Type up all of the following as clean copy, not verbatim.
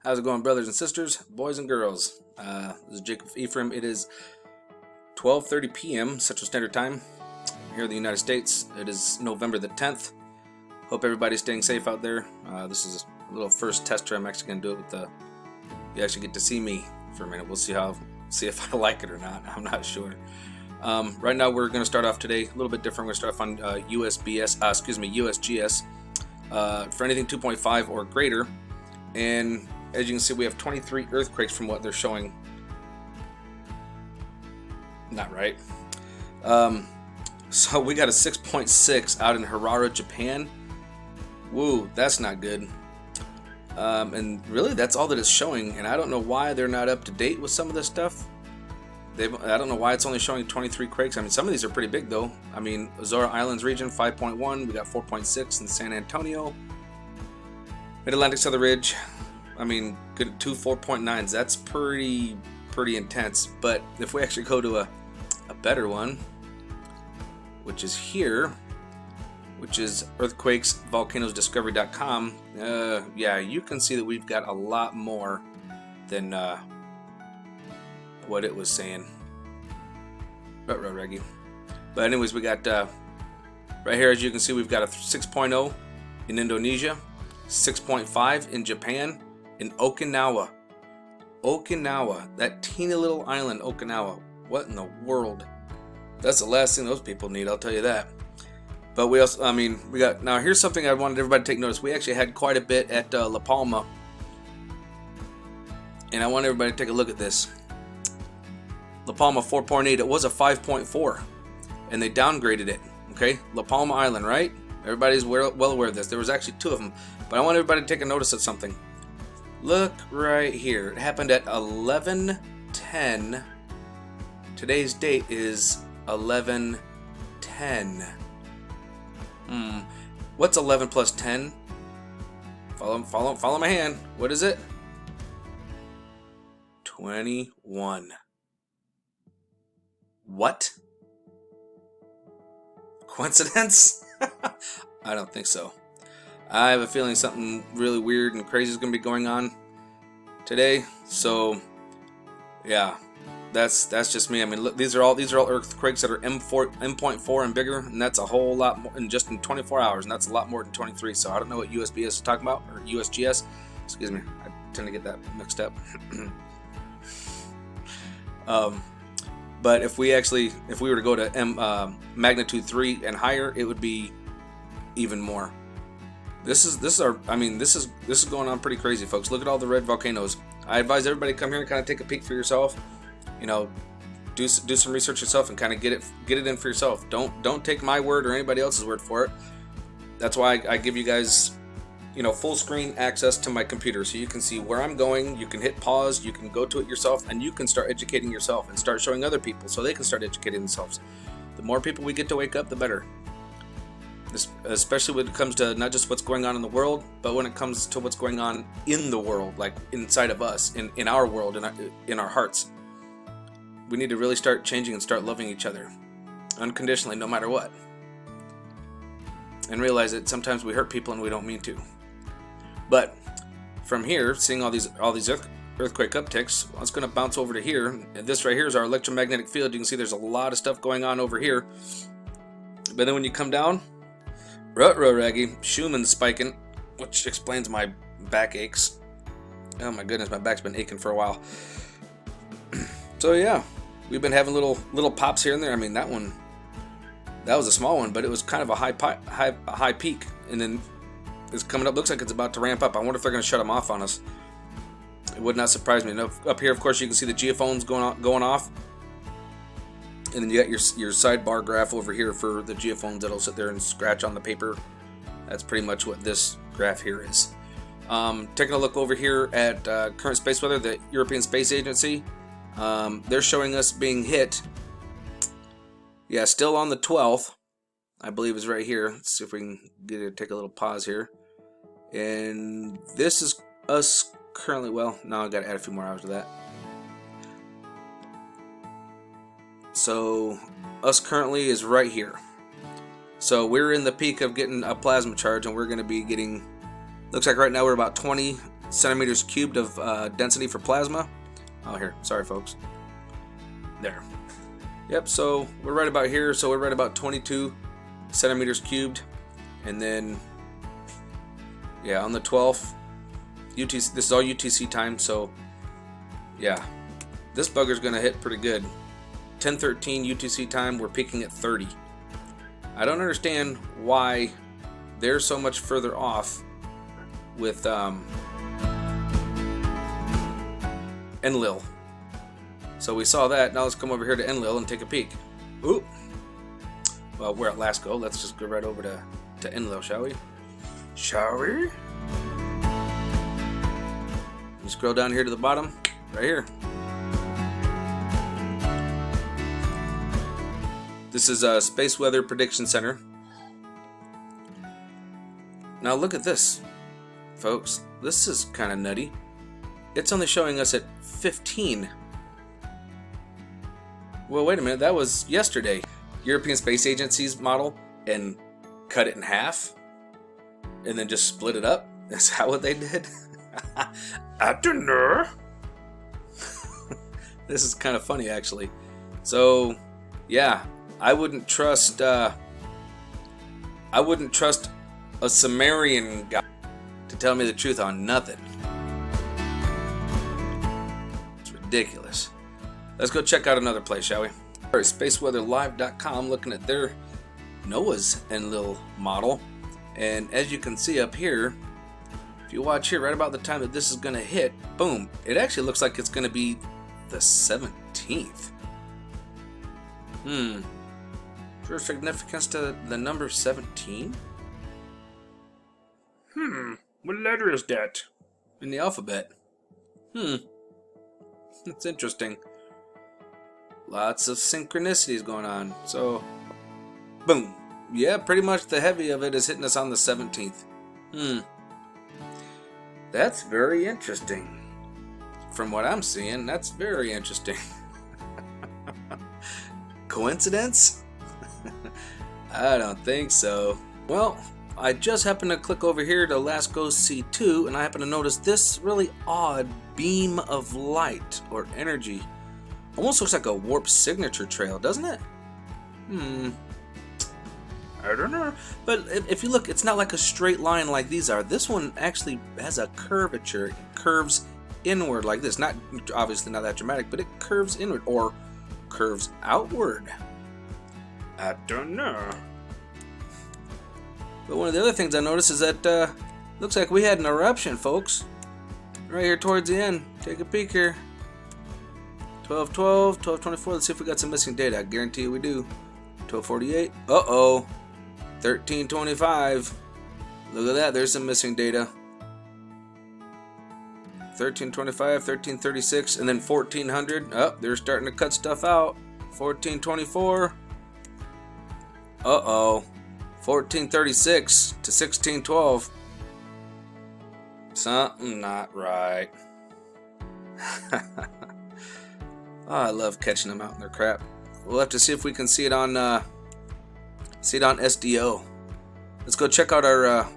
How's it going, brothers and sisters, boys and girls? This is Jacob Ephraim. It is 12:30 p.m. Central Standard Time here in the United States. It is November the 10th. Hope everybody's staying safe out there. This is a little first tester. I'm actually going to do it with the. You actually get to see me for a minute. We'll see if I like it or not. I'm not sure. Right now, we're going to start off today a little bit different. We're going to start off on USGS for anything 2.5 or greater, and as you can see, we have 23 earthquakes from what they're showing. Not right. So we got a 6.6 out in Harare, Japan. Woo, that's not good. And really, that's all that it's showing. And I don't know why they're not up to date with some of this stuff. I don't know why it's only showing 23 quakes. I mean, some of these are pretty big, though. I mean, Azores Islands region, 5.1. We got 4.6 in San Antonio. Mid-Atlantic Southern Ridge. I mean, good 2 4.9s. That's pretty intense. But if we actually go to a better one, which is here, which is earthquakesvolcanosdiscovery.com, yeah, you can see that we've got a lot more than what it was saying. Reggie. But anyways, we got right here, as you can see, we've got a 6.0 in Indonesia, 6.5 in Japan, in Okinawa, that teeny little island, Okinawa. What in the world? That's the last thing those people need, I'll tell you that. But we also, I mean, we got, now here's something I wanted everybody to take notice. We actually had quite a bit at La Palma, and I want everybody to take a look at this. La Palma 4.8, it was a 5.4, and they downgraded it, okay? La Palma Island, right? Everybody's well aware of this. There was actually two of them, but I want everybody to take a notice of something. Look right here. It happened at 11:10. Today's date is 11:10. What's 11 plus 10? Follow my hand. What is it? 21. What? Coincidence? I don't think so. I have a feeling something really weird and crazy is going to be going on today. So, yeah, that's just me. I mean, look, these are all earthquakes that are M.4 and bigger, and that's a whole lot more in just in 24 hours, and that's a lot more than 23. So I don't know what USBS is talking about, or USGS. Excuse me, I tend to get that mixed up. But if we were to go to magnitude 3 and higher, it would be even more. This is going on pretty crazy, folks. Look at all the red volcanoes. I advise everybody to come here and kind of take a peek for yourself. You know, do some research yourself and kind of get it in for yourself. Don't take my word or anybody else's word for it. That's why I give you guys, you know, full screen access to my computer, so you can see where I'm going. You can hit pause, you can go to it yourself, and you can start educating yourself and start showing other people so they can start educating themselves. The more people we get to wake up, the better. Especially when it comes to not just what's going on in the world, but when it comes to what's going on in the world, like inside of us, in our world, in our hearts. We need to really start changing and start loving each other unconditionally, no matter what. And realize that sometimes we hurt people and we don't mean to. But from here, seeing all these earthquake upticks, it's going to bounce over to here. And this right here is our electromagnetic field. You can see there's a lot of stuff going on over here. But then when you come down, Raggy, Schumann's spiking, which explains my back aches. Oh my goodness, my back's been aching for a while. So yeah, we've been having little pops here and there. I mean, that was a small one, but it was kind of a high peak, and then it's coming up. Looks like it's about to ramp up. I wonder if they're going to shut them off on us. It would not surprise me. Up here, of course, you can see the geophones going off, and then you got your sidebar graph over here for the geophones that'll sit there and scratch on the paper. That's pretty much what this graph here is. Taking a look over here at current space weather, the European Space Agency. They're showing us being hit. Yeah, still on the 12th, I believe is right here. Let's see if we can take a little pause here. And this is us currently. Well, now I got to add a few more hours to that. So us currently is right here. So we're in the peak of getting a plasma charge, and we're going to be getting, looks like right now we're about 20 centimeters cubed of density for plasma. Oh, here, sorry folks. There. Yep, so we're right about here. So we're right about 22 centimeters cubed. And then, yeah, on the 12th, UTC, this is all UTC time, so yeah, this bugger's gonna hit pretty good. 10:13 UTC time, we're peaking at 30. I don't understand why they're so much further off with Enlil. So we saw that. Now let's come over here to Enlil and take a peek. Ooh. Well, we're at Lasco. Let's just go right over to Enlil, shall we? Shall we? Scroll down here to the bottom, right here. This is a Space Weather Prediction Center. Now look at this, folks. This is kind of nutty. It's only showing us at 15. Well, wait a minute. That was yesterday. European Space Agency's model, and cut it in half, and then just split it up. Is that what they did? I don't know. This is kind of funny, actually. So, yeah, I wouldn't trust a Sumerian guy to tell me the truth on nothing. It's ridiculous. Let's go check out another place, shall we? All right, SpaceWeatherLive.com, looking at their NOAA's Enlil model, and as you can see up here, if you watch here, right about the time that this is going to hit, boom, it actually looks like it's going to be the 17th. Is there significance to the number 17? What letter is that in the alphabet? That's interesting. Lots of synchronicities going on. So, boom. Yeah, pretty much the heavy of it is hitting us on the 17th. That's very interesting. From what I'm seeing, that's very interesting. Coincidence? I don't think so. Well, I just happened to click over here to Lasco C2, and I happen to notice this really odd beam of light or energy. Almost looks like a warp signature trail, doesn't it? I don't know. But if you look, it's not like a straight line like these are. This one actually has a curvature. It curves inward like this. Not obviously not that dramatic, but it curves inward or curves outward. I don't know. But one of the other things I noticed is that looks like we had an eruption, folks. Right here towards the end. Take a peek here. 12:12, 12:24. Let's see if we got some missing data. I guarantee you we do. 12:48. Uh-oh. 13:25. Look at that. There's some missing data. 13:25, 13:36, and then 1400. Oh, they're starting to cut stuff out. 14:24. Uh-oh. 14:36 to 16:12. Something not right. Oh, I love catching them out in their crap. We'll have to see if we can see it on SDO. Let's go check out our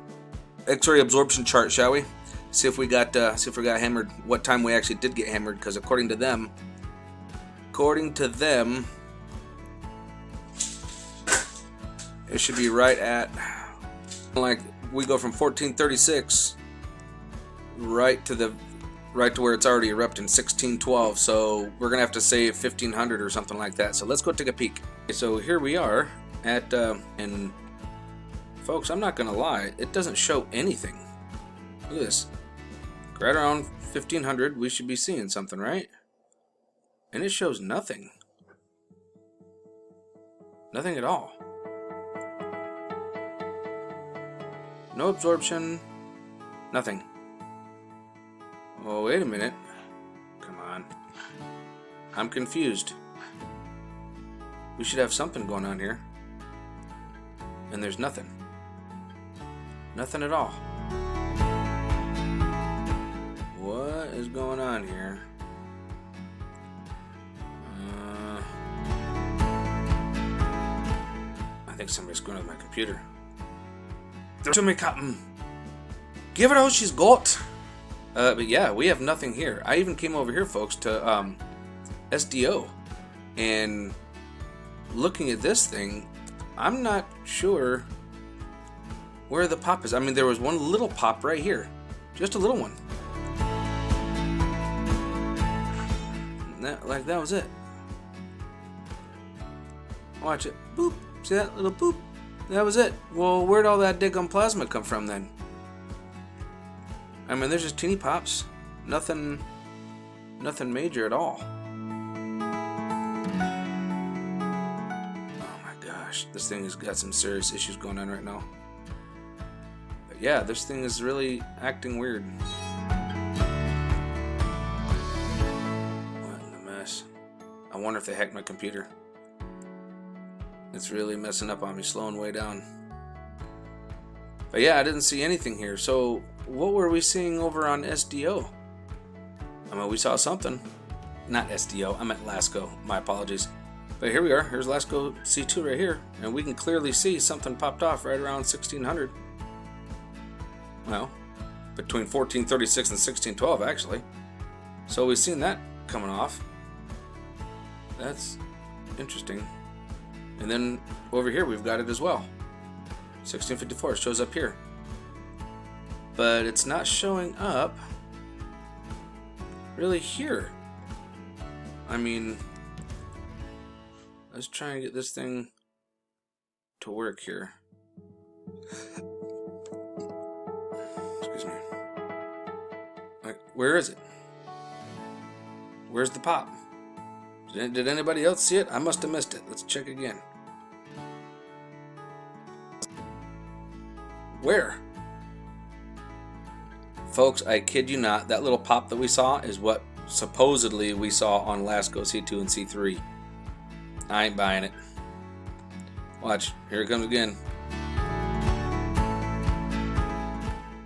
X-ray absorption chart, shall we? See if we got hammered. What time we actually did get hammered? Because according to them, it should be right at, like, we go from 1436 right to where it's already erupting, 1612. So we're gonna have to say 1500 or something like that. So let's go take a peek. Okay, so here we are at and folks, I'm not gonna lie, it doesn't show anything. Look at this. Right around 1500 we should be seeing something, right? And it shows nothing. Nothing at all. No absorption. Nothing. Oh, wait a minute. Come on. I'm confused. We should have something going on here. And there's nothing. Nothing at all. What is going on here? I think somebody's going to my computer. To me, Captain. Give her all she's got. But yeah, we have nothing here. I even came over here, folks, to SDO, and looking at this thing, I'm not sure where the pop is. I mean, there was one little pop right here, just a little one. That was it. Watch it. Boop. See that little boop? That was it. Well, where'd all that daggum plasma come from then? I mean, there's just teeny pops. Nothing major at all. Oh my gosh, this thing has got some serious issues going on right now. But yeah, this thing is really acting weird. What in the mess? I wonder if they hacked my computer. It's really messing up on me, slowing way down. But yeah, I didn't see anything here. So what were we seeing over on SDO? I mean, we saw something. Not SDO, I meant LASCO. My apologies. But here we are. Here's LASCO C2 right here. And we can clearly see something popped off right around 1600. Well, between 1436 and 1612, actually. So we've seen that coming off. That's interesting. And then over here we've got it as well. 1654 shows up here. But it's not showing up really here. I mean, let's try and get this thing to work here. Excuse me. Like, where is it? Where's the pop? Did anybody else see it? I must have missed it. Let's check again. Where? Folks, I kid you not, that little pop that we saw is what supposedly we saw on LASCO C2 and C3. I ain't buying it. Watch, here it comes again.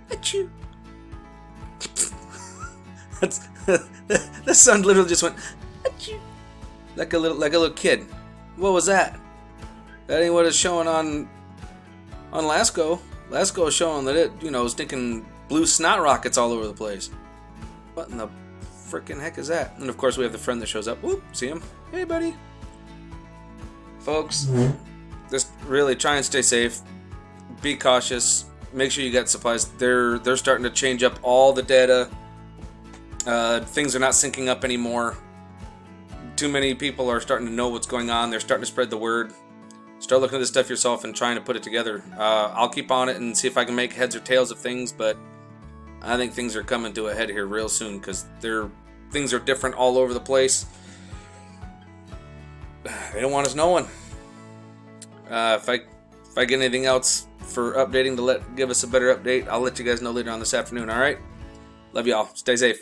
Achoo! The sun literally just went achoo! Like a little kid. What was that? That ain't what it's showing on LASCO. LASCO is showing that it, stinking blue snot rockets all over the place. What in the frickin' heck is that? And of course we have the friend that shows up. Whoop, see him? Hey, buddy. Folks, just really try and stay safe. Be cautious. Make sure you got supplies. They're starting to change up all the data. Things are not syncing up anymore. Too many people are starting to know what's going on. They're starting to spread the word. Start looking at this stuff yourself and trying to put it together. I'll keep on it and see if I can make heads or tails of things, but I think things are coming to a head here real soon because things are different all over the place. They don't want us knowing. If I get anything else for updating to give us a better update, I'll let you guys know later on this afternoon, alright? Love y'all. Stay safe.